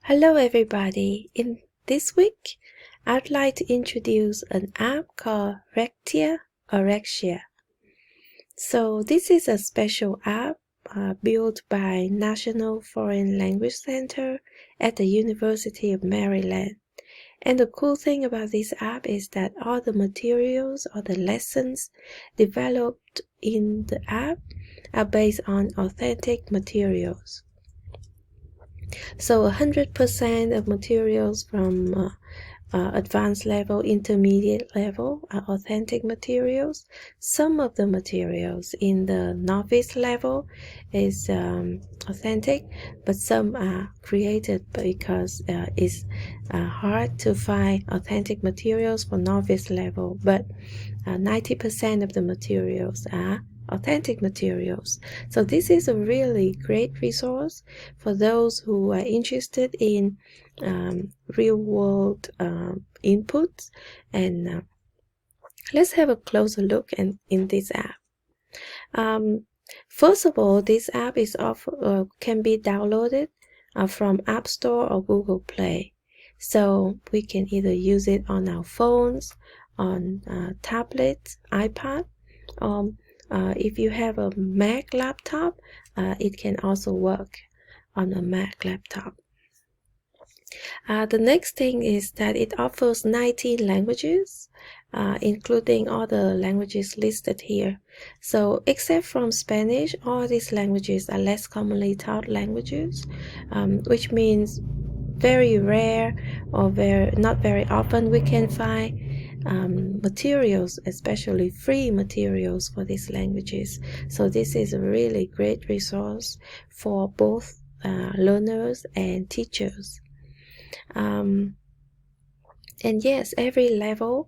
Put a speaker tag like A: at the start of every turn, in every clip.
A: Hello everybody. In this week, I'd like to introduce an app called Lectia or Lectia. So this is a special app built by National Foreign Language Center at the University of Maryland. And the cool thing about this app is that all the materials or the lessons developed in the app are based on authentic materials. So 100% of materials from advanced level, intermediate level are authentic materials. Some of the materials in the novice level is authentic, but some are created because it's hard to find authentic materials for novice level, but 90% of the materials are authentic materials. So this is a really great resource for those who are interested in real-world inputs. And let's have a closer look in this app. First of all, this app is can be downloaded from App Store or Google Play. So we can either use it on our phones, on tablets, iPad, or if you have a Mac laptop, it can also work on a Mac laptop. The next thing is that it offers 19 languages, including all the languages listed here. So except from Spanish, all these languages are less commonly taught languages, which means very rare or not very often we can find materials, especially free materials for these languages. So this is a really great resource for both learners and teachers. And yes, every language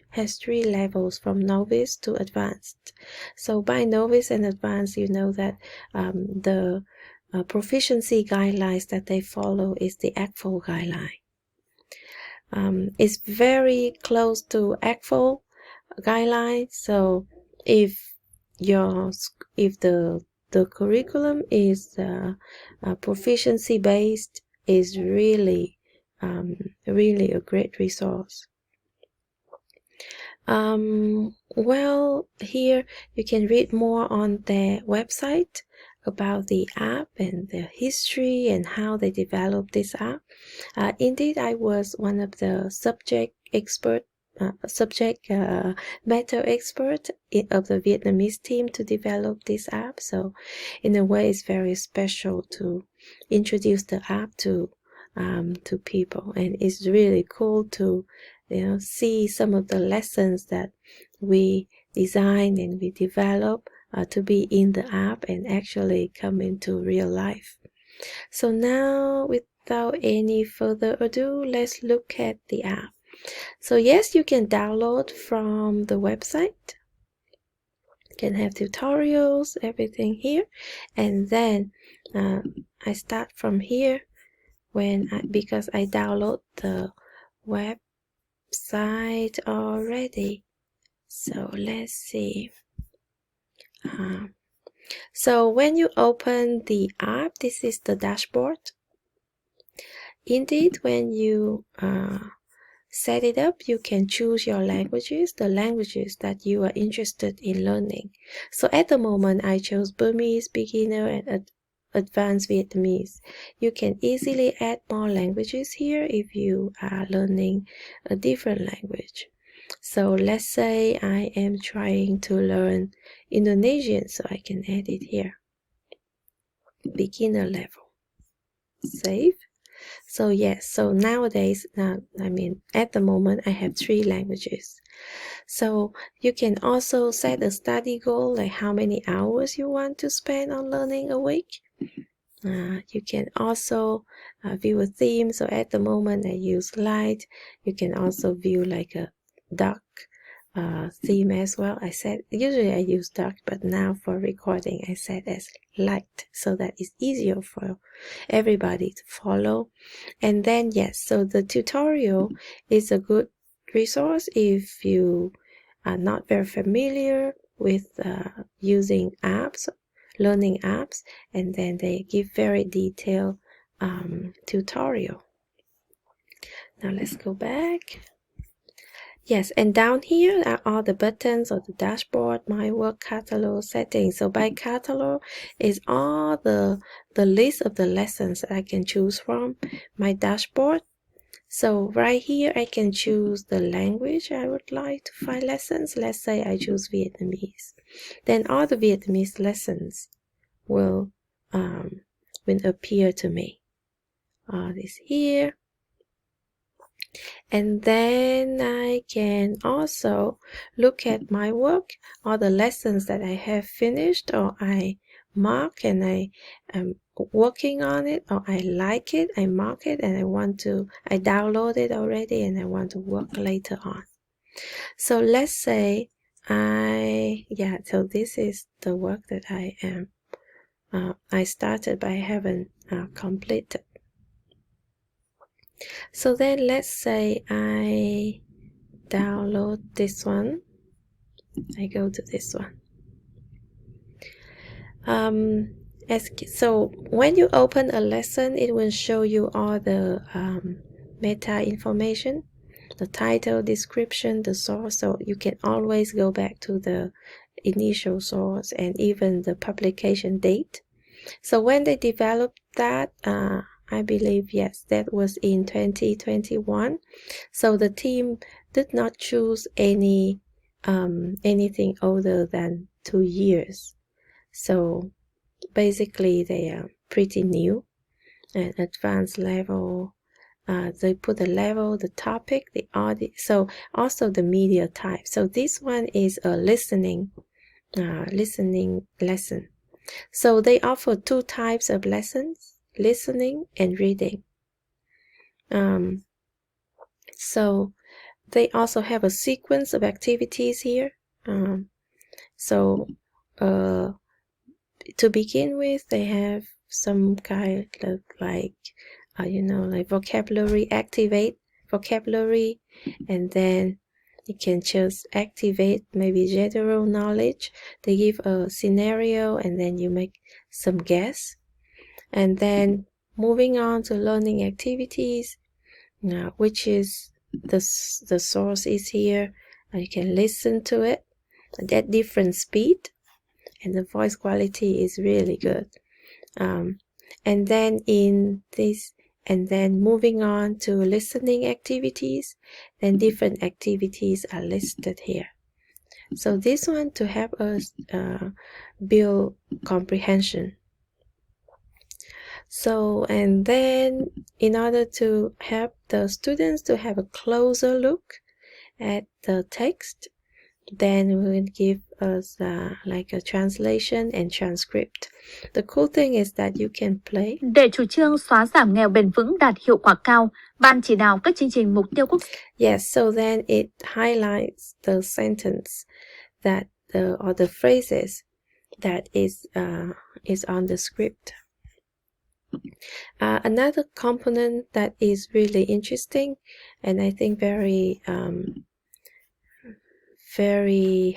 A: has 3 levels from novice to advanced. So by novice and advanced, you know that the proficiency guidelines that they follow is the ACFL guideline. It's very close to ACFL guidelines. So if the curriculum is proficiency based, is really a great resource. Well, here you can read more on their website about the app and the history and how they developed this app. Indeed, I was one of the subject matter expert of the Vietnamese team to develop this app. So in a way, it's very special to introduce the app to people, and it's really cool to see some of the lessons that we design and we develop to be in the app and actually come into real life. So now, without any further ado, let's look at the app. So yes, you can download from the website. You can have tutorials, everything here, and then I start from here because I download the website already. So let's see. So when you open the app, this is the dashboard. Indeed, when you set it up, you can choose your languages, the languages that you are interested in learning. So at the moment, I chose Burmese, beginner, and advanced Vietnamese. You can easily add more languages here if you are learning a different language. So let's say I am trying to learn Indonesian, so I can add it here. Beginner level. Save. So yes, so nowadays, at the moment, I have 3 languages. So you can also set a study goal, like how many hours you want to spend on learning a week. You can also view a theme. So at the moment, I use light. You can also view like a dark theme as well. Usually I use dark, but now for recording I set as light so that it's easier for everybody to follow. And then yes, so the tutorial is a good resource if you are not very familiar with using apps, learning apps, and then they give very detailed tutorial. Now let's go back. Yes, and down here are all the buttons of the dashboard, my work catalog settings. So by catalog is all the list of the lessons that I can choose from my dashboard. So right here, I can choose the language I would like to find lessons. Let's say I choose Vietnamese. Then all the Vietnamese lessons will appear to me. All this here. And then I can also look at my work, all the lessons that I have finished or I mark and I am working on it, or I like it, I mark it, and I download it already and I want to work later on. So let's say so this is the work that I started but I haven't completed. So then let's say I download this one. I go to this one. So when you open a lesson, it will show you all the meta information, the title, description, the source. So you can always go back to the initial source and even the publication date. So when they developed that, I believe, yes, that was in 2021. So the team did not choose anything older than 2 years. So basically, they are pretty new and advanced level. They put the level, the topic, the audio, so also the media type. So this one is a listening lesson. So they offer 2 types of lessons, listening and reading. So they also have a sequence of activities here. To begin with, they have some kind of like vocabulary, activate vocabulary, and then you can just activate maybe general knowledge. They give a scenario and then you make some guess. And then moving on to learning activities, which is the source is here. You can listen to it at different speed, and the voice quality is really good. And then in this, and then moving on to listening activities, then different activities are listed here. So this one to help us build comprehension. So, and then in order to help the students to have a closer look at the text, then we will give us like a translation and transcript. The cool thing is that you can play.
B: Để chủ trương xóa giảm nghèo bền vững đạt hiệu quả cao, Ban chỉ đạo các chương trình mục tiêu quốc gia.
A: Yes, so then it highlights the sentence that or the phrases that is on the script. Another component that is really interesting, and I think very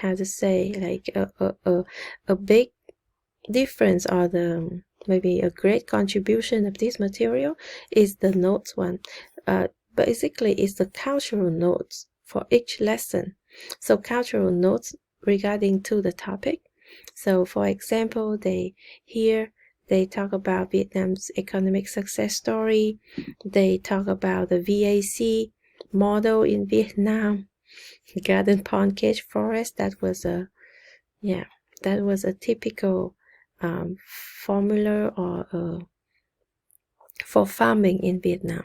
A: how to say, like a big difference, or maybe a great contribution of this material is the notes one. Basically, it's the cultural notes for each lesson. So cultural notes regarding to the topic. So for example, they talk about Vietnam's economic success story. They talk about the VAC model in Vietnam, garden pond cage forest. That was a typical formula or for farming in Vietnam.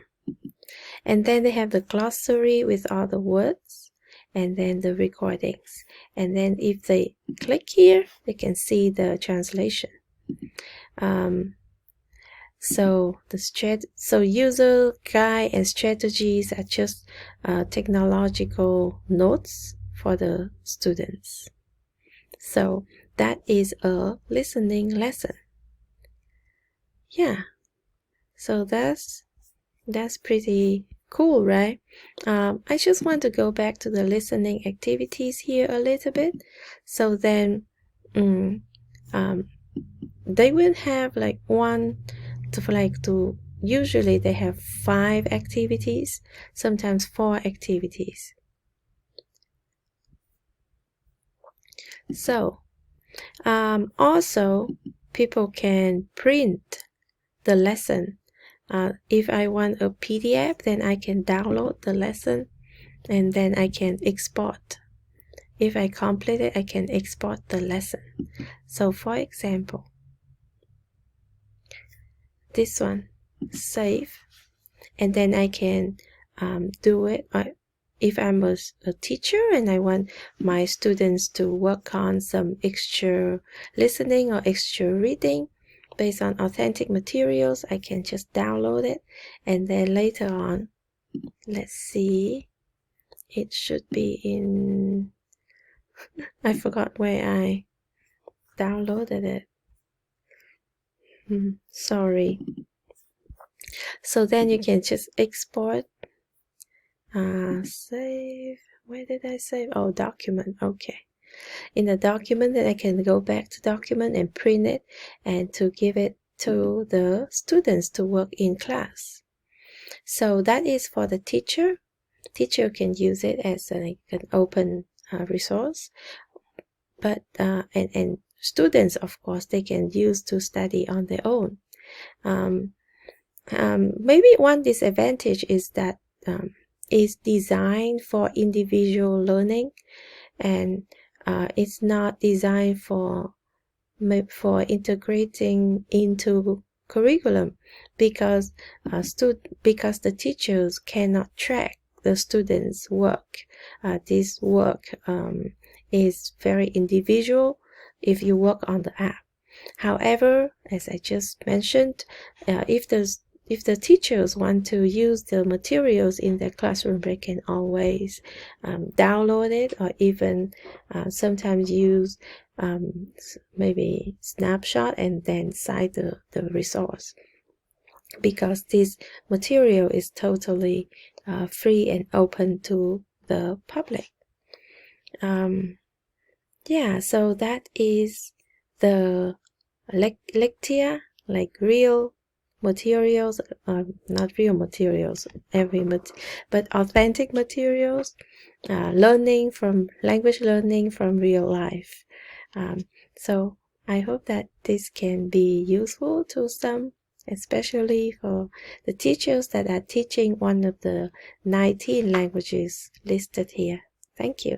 A: And then they have the glossary with all the words, and then the recordings. And then if they click here, they can see the translation. So user guide and strategies are just technological notes for the students. So that is a listening lesson. Yeah. So that's pretty cool, right? I just want to go back to the listening activities here a little bit. So then they will have like one to usually they have 5 activities, sometimes 4 activities. So also people can print the lesson. If I want a PDF, then I can download the lesson and then I can export. If I complete it, I can export the lesson. So for example, this one, save, and then I can do it. If I'm a teacher and I want my students to work on some extra listening or extra reading based on authentic materials, I can just download it, and then later on, let's see, it should be in, I forgot where I downloaded it. Sorry. So then you can just export, save. Where did I save? Oh, document. Okay. In the document, then I can go back to document and print it and to give it to the students to work in class. So that is for the teacher. Teacher can use it as an open resource, but and students, of course, they can use to study on their own. Maybe one disadvantage is that it's designed for individual learning, and it's not designed for integrating into curriculum, because the teachers cannot track the students' work. This work is very individual if you work on the app. However, as I just mentioned, if the teachers want to use the materials in their classroom, they can always download it, or even sometimes use maybe snapshot and then cite the resource, because this material is totally free and open to the public. Yeah, so that is the Lectia, like real materials, not real materials, but authentic materials, language learning from real life. So I hope that this can be useful to some, especially for the teachers that are teaching one of the 19 languages listed here. Thank you.